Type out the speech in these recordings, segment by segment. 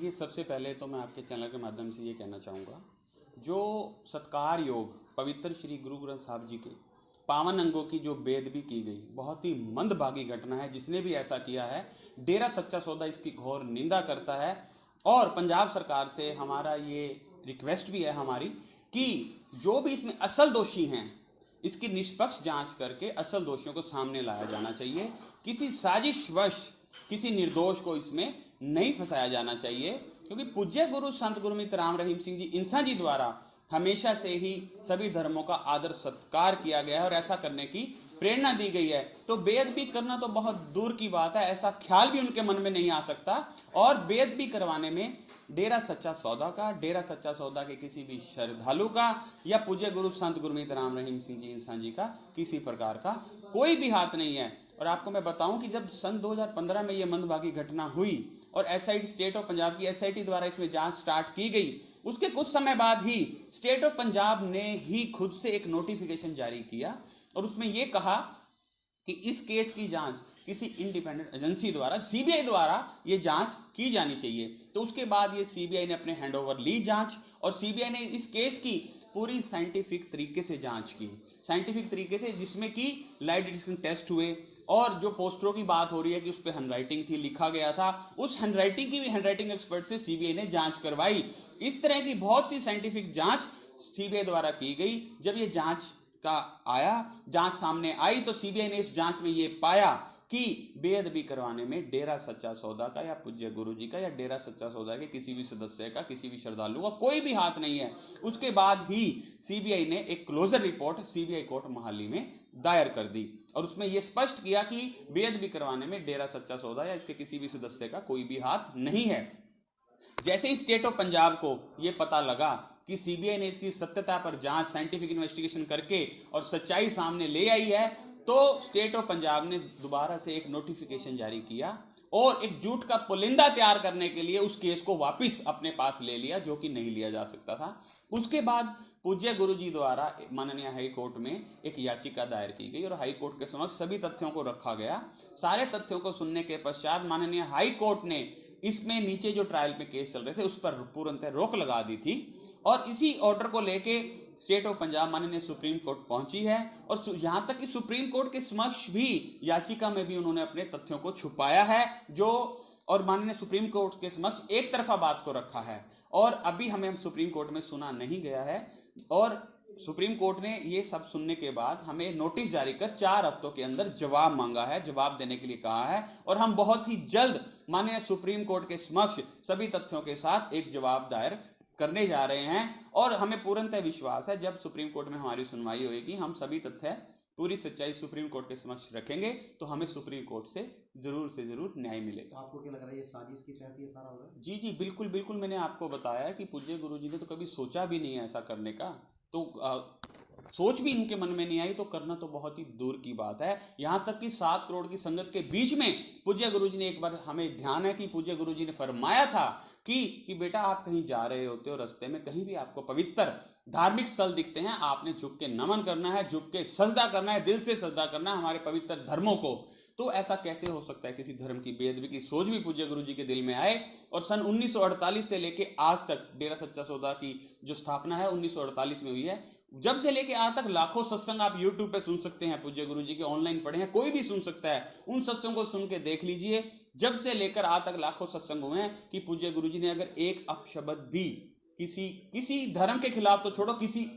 देखिए, सबसे पहले तो मैं आपके चैनल के माध्यम से ये कहना चाहूँगा, जो सत्कार योग पवित्र श्री गुरु ग्रंथ साहब जी के पावन अंगों की जो बेदबी की गई, बहुत ही मंदभागी घटना है। जिसने भी ऐसा किया है, डेरा सच्चा सौदा इसकी घोर निंदा करता है। और पंजाब सरकार से हमारा ये रिक्वेस्ट भी है हमारी कि जो भी इसमें असल दोषी हैं, इसकी निष्पक्ष जांच करके असल दोषियों को सामने लाया जाना चाहिए। किसी साजिशवश किसी निर्दोष को इसमें नहीं फंसाया जाना चाहिए, क्योंकि पूज्य गुरु संत गुरमीत राम रहीम सिंह जी इंसा जी द्वारा हमेशा से ही सभी धर्मों का आदर सत्कार किया गया है और ऐसा करने की प्रेरणा दी गई है। तो बेअदबी करना तो बहुत दूर की बात है, ऐसा ख्याल भी उनके मन में नहीं आ सकता। और बेअदबी करवाने में डेरा सच्चा सौदा का, डेरा सच्चा सौदा के किसी भी श्रद्धालु का या पूज्य गुरु संत गुरमीत राम रहीम सिंह जी इंसान जी का किसी प्रकार का कोई भी हाथ नहीं है। और आपको मैं बताऊं कि जब सन 2015 में यह मंदभागी घटना हुई और एसआईटी स्टेट ऑफ पंजाब की एसआईटी द्वारा इसमें जांच स्टार्ट की गई, उसके कुछ समय बाद ही स्टेट ऑफ पंजाब ने ही खुद से एक नोटिफिकेशन जारी किया और उसमें यह कहा कि इस केस की जांच किसी इंडिपेंडेंट एजेंसी द्वारा, सीबीआई द्वारा ये जांच की जानी चाहिए। तो उसके बाद ये सीबीआई ने अपने हैंडओवर ली जांच, और सीबीआई ने इस केस की पूरी साइंटिफिक तरीके से जांच की, साइंटिफिक तरीके से, जिसमें कि लाइट डिटेक्शन टेस्ट हुए। और जो पोस्टरों की बात हो रही है कि उस पर हैंडराइटिंग थी, लिखा गया था, उस हैंडराइटिंग की भी हैंडराइटिंग एक्सपर्ट से सीबीआई ने जांच करवाई। इस तरह की बहुत सी साइंटिफिक जांच सीबीआई द्वारा की गई। जब ये जांच का आया, जांच सामने आई, तो सीबीआई ने इस जांच में ये पाया कि बेअदबी करवाने में डेरा सच्चा सौदा का या पूज्य गुरु जी का या डेरा सच्चा सौदा के किसी भी सदस्य का, किसी भी श्रद्धालु का कोई भी हाथ नहीं है। उसके बाद ही सीबीआई ने एक closure report CBI court Mohali में दायर कर दी और उसमें यह स्पष्ट किया कि बेअदबी करवाने में डेरा सच्चा सौदा या इसके किसी भी सदस्य का कोई भी हाथ नहीं है। जैसे ही स्टेट ऑफ पंजाब को यह पता लगा कि सीबीआई ने इसकी सत्यता पर जांच, साइंटिफिक इन्वेस्टिगेशन करके और सच्चाई सामने ले आई है, तो स्टेट ऑफ पंजाब ने दोबारा से एक नोटिफिकेशन जारी किया और एक झूठ का पुलिंदा तैयार करने के लिए उस केस को वापस अपने पास ले लिया, जो कि नहीं लिया जा सकता था। उसके बाद पूज्य गुरु जी द्वारा माननीय हाई कोर्ट में एक याचिका दायर की गई और हाई कोर्ट के समक्ष सभी तथ्यों को रखा गया। सारे तथ्यों को सुनने के पश्चात माननीय हाई कोर्ट ने इसमें नीचे जो ट्रायल में केस चल रहे थे उस पर पूर्णतः रोक लगा दी थी और इसी ऑर्डर को लेके स्टेट ऑफ पंजाब माननीय सुप्रीम कोर्ट पहुंची है। और यहां तक कि सुप्रीम कोर्ट के समक्ष भी याचिका में भी उन्होंने अपने तथ्यों को छुपाया है, जो और माननीय सुप्रीम कोर्ट के समक्ष एक तरफा बात को रखा है और अभी हमें सुप्रीम कोर्ट में सुना नहीं गया है। और सुप्रीम कोर्ट ने ये सब सुनने के बाद हमें नोटिस जारी कर 4 हफ्तों के अंदर जवाब मांगा है, जवाब देने के लिए कहा है और हम बहुत ही जल्द माननीय सुप्रीम कोर्ट के समक्ष सभी तथ्यों के साथ एक जवाब दायर करने जा रहे हैं। और हमें पूर्णतः विश्वास है जब सुप्रीम कोर्ट में हमारी सुनवाई होगी, हम सभी तथ्य, पूरी सच्चाई सुप्रीम कोर्ट के समक्ष रखेंगे तो हमें सुप्रीम कोर्ट से जरूर न्याय मिलेगा। आपको क्या लग रहा है ये साजिश की तहत ये सारा हो रहा है? जी जी बिल्कुल बिल्कुल, मैंने आपको बताया कि पूज्य गुरु जी ने तो कभी सोचा भी नहीं है ऐसा करने का, तो सोच भी इनके मन में नहीं आई तो करना तो बहुत ही दूर की बात है। यहां तक कि 7 करोड़ की संगत के बीच में पूज्य गुरु जी ने एक बार, हमें ध्यान है कि पूज्य गुरु जी ने फरमाया था कि बेटा आप कहीं जा रहे होते हो, रास्ते में कहीं भी आपको पवित्र धार्मिक स्थल दिखते हैं, आपने झुक के नमन करना है, झुक के सजदा करना है, दिल से सजदा करना है हमारे पवित्र धर्मों को। तो ऐसा कैसे हो सकता है किसी धर्म की बेअदबी की सोच भी पूज्य गुरु जी के दिल में आए। और सन 1948 से लेके आज तक डेरा सच्चा सौदा की जो स्थापना है 1948 में हुई है, जब से लेके आज तक लाखों सत्संग आप YouTube पे सुन सकते हैं, पूज्य गुरु जी के ऑनलाइन पढ़े हैं, कोई भी सुन सकता है, उन सत्संग को सुन के देख लीजिए। जब से लेकर आज तक लाखों सत्संग हुए हैं कि पूज्य गुरु जी ने अगर एक अपशब्द भी किसी धर्म के खिलाफ, तो छोड़ो किसी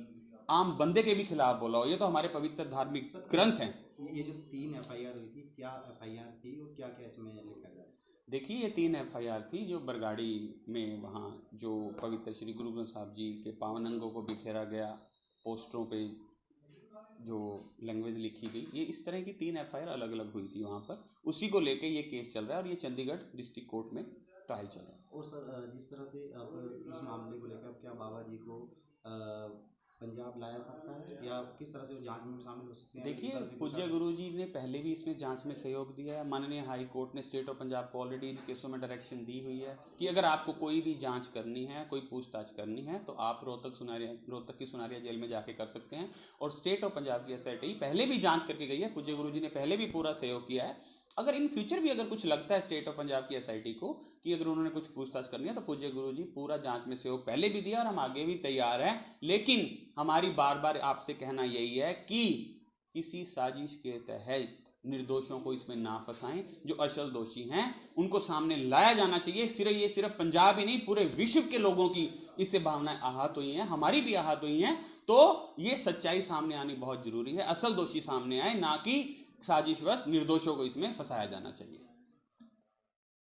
आम बंदे के भी खिलाफ बोला हो, ये तो हमारे पवित्र धार्मिक ग्रंथ हैं। ये जो 3 FIR हुई थी, क्या FIR थी और क्या क्या इसमें लिखा गया? देखिए, ये 3 FIR थी जो बरगाड़ी में वहाँ जो पवित्र श्री गुरु ग्रंथ साहब जी के पावन अंगों को बिखेरा गया, पोस्टरों पे जो लैंग्वेज लिखी गई, ये इस तरह की 3 FIR अलग अलग हुई थी वहाँ पर। उसी को लेके ये केस चल रहा है और ये चंडीगढ़ डिस्ट्रिक्ट कोर्ट में ट्रायल चल रहा है। और सर, जिस तरह से अब इस मामले को लेकर क्या बाबा जी को पंजाब लाया सकता है या किस तरह से वो जांच में शामिल हो सकते हैं? देखिए, पूज्य गुरु जी ने पहले भी इसमें जांच में सहयोग दिया है। माननीय हाई कोर्ट ने स्टेट ऑफ पंजाब को ऑलरेडी इन केसों में डायरेक्शन दी हुई है कि अगर आपको कोई भी जांच करनी है, कोई पूछताछ करनी है, तो आप रोहतक की सुनारिया जेल में जाके कर सकते हैं। और स्टेट ऑफ पंजाब की SIT पहले भी जांच करके गई है, पूज्य गुरु जी ने पहले भी पूरा सहयोग किया है। अगर इन फ्यूचर भी अगर कुछ लगता है स्टेट ऑफ पंजाब की एसआईटी को कि अगर उन्होंने कुछ पूछताछ करनी है, तो पूज्य गुरु जी पूरा जांच में सहयोग पहले भी दिया और हम आगे भी तैयार हैं। लेकिन हमारी बार बार आपसे कहना यही है कि किसी साजिश के तहत निर्दोषों को इसमें ना फंसाएं। जो असल दोषी हैं उनको सामने लाया जाना चाहिए। ये सिर्फ पंजाब ही नहीं, पूरे विश्व के लोगों की इससे भावनाएं आहत हुई हैं, हमारी भी आहत हुई हैं। तो ये सच्चाई सामने आनी बहुत जरूरी है, असल दोषी सामने आए, ना कि साजिशवश निर्दोषों को इसमें फंसाया जाना चाहिए।